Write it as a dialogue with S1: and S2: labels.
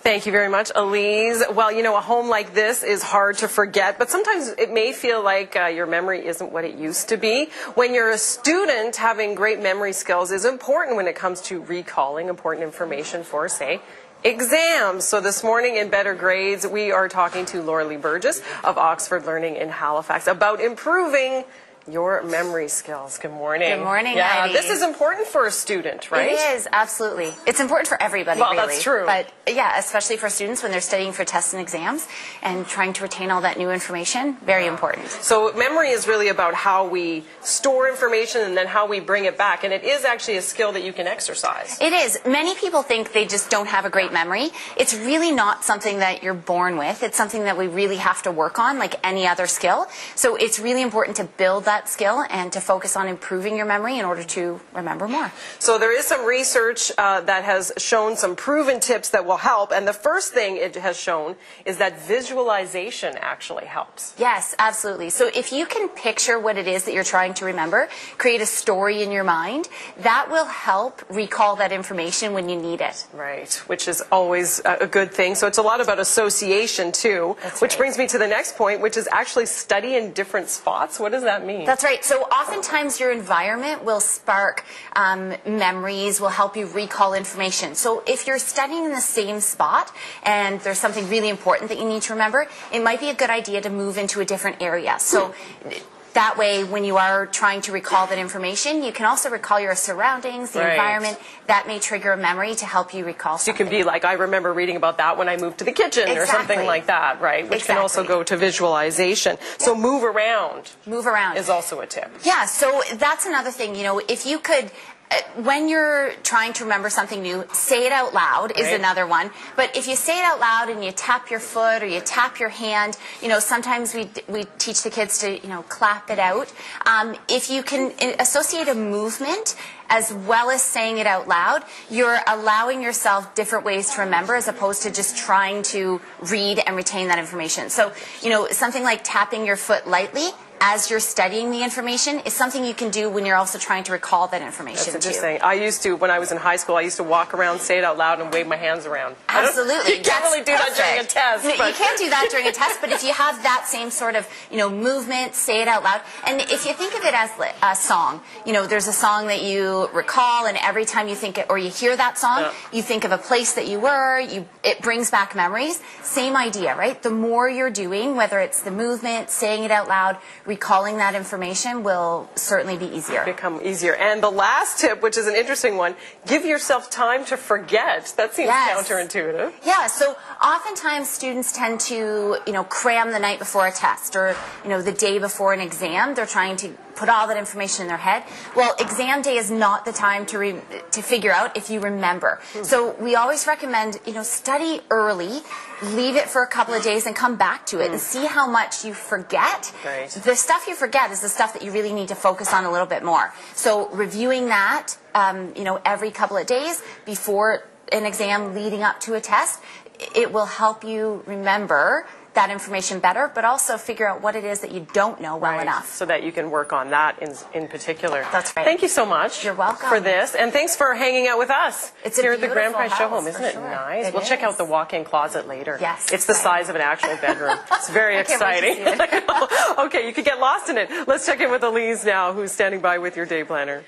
S1: Thank you very much, Elise. Well, you know, a home like this is hard to forget, but sometimes it may feel like your memory isn't what it used to be. When you're a student, having great memory skills is important when it comes to recalling important information for, say, exams. So this morning in Better Grades, we are talking to Laura Lee Burgess of Oxford Learning in Halifax about improving your memory skills. Good morning.
S2: Good morning,
S1: Yeah,
S2: Heidi.
S1: this is important for a student, right?
S2: It is, absolutely. It's important for everybody,
S1: well,
S2: really.
S1: That's true.
S2: But yeah, especially for students when they're studying for tests and exams and trying to retain all that new information, very important.
S1: So memory is really about how we store information and then how we bring it back. And it is actually a skill that you can exercise.
S2: It is. Many people think they just don't have a great memory. It's really not something that you're born with. It's something that we really have to work on, like any other skill. So it's really important to build that skill and to focus on improving your memory in order to remember more.
S1: So there is some research that has shown some proven tips that will help, and the first thing it has shown is that visualization actually helps.
S2: Yes, absolutely. So if you can picture what it is that you're trying to remember, create a story in your mind, that will help recall that information when you need it.
S1: Right, which is always a good thing. So it's a lot about association too, which brings me to the next point, which is actually study in different spots. What does that mean?
S2: That's right. So oftentimes your environment will spark memories, will help you recall information. So if you're studying in the same spot and there's something really important that you need to remember, it might be a good idea to move into a different area. So that way, when you are trying to recall that information, you can also recall your surroundings, the environment. That may trigger a memory to help you recall something.
S1: So you can be like, I remember reading about that when I moved to the kitchen or something like that, right? Which can also go to visualization. So move around.
S2: Move around
S1: is also a tip.
S2: Yeah, so that's another thing. You know, if you could, when you're trying to remember something new, say it out loud is another one. But if you say it out loud and you tap your foot or you tap your hand, you know, sometimes we teach the kids to, you know, clap it out. If you can associate a movement as well as saying it out loud, you're allowing yourself different ways to remember as opposed to just trying to read and retain that information. So, you know, something like tapping your foot lightly as you're studying the information is something you can do when you're also trying to recall that information.
S1: That's interesting. I used to, when I was in high school, I used to walk around, say it out loud, and wave my hands around.
S2: Absolutely.
S1: You can't really do that during a test.
S2: No, you can't do that during a test, but if you have that same sort of, you know, movement, say it out loud. And if you think of it as a song, you know, there's a song that you recall, and every time you think it, or you hear that song, you think of a place that you were, it brings back memories. Same idea, right? The more you're doing, whether it's the movement, saying it out loud, recalling that information will certainly be easier.
S1: Become easier. And the last tip, which is an interesting one, give yourself time to forget. That seems counterintuitive.
S2: Yeah, so oftentimes students tend to, you know, cram the night before a test or, you know, the day before an exam. They're trying to put all that information in their head. Well, exam day is not the time to figure out if you remember. So we always recommend, you know, study early, leave it for a couple of days and come back to it and see how much you forget. The stuff you forget is the stuff that you really need to focus on a little bit more. So reviewing that, you know, every couple of days before an exam leading up to a test, it will help you remember that information better, but also figure out what it is that you don't know well enough.
S1: So that you can work on that in particular.
S2: That's right.
S1: Thank you so much.
S2: You're welcome.
S1: For this, and thanks for hanging out with us.
S2: It's
S1: here at the Grand Prize Show Home. Isn't it
S2: sure.
S1: nice? We'll check out the walk-in closet later.
S2: Yes.
S1: It's the size of an actual bedroom. It's very exciting. Okay, you could get lost in it. Let's check in with Elise now, who's standing by with your day planner.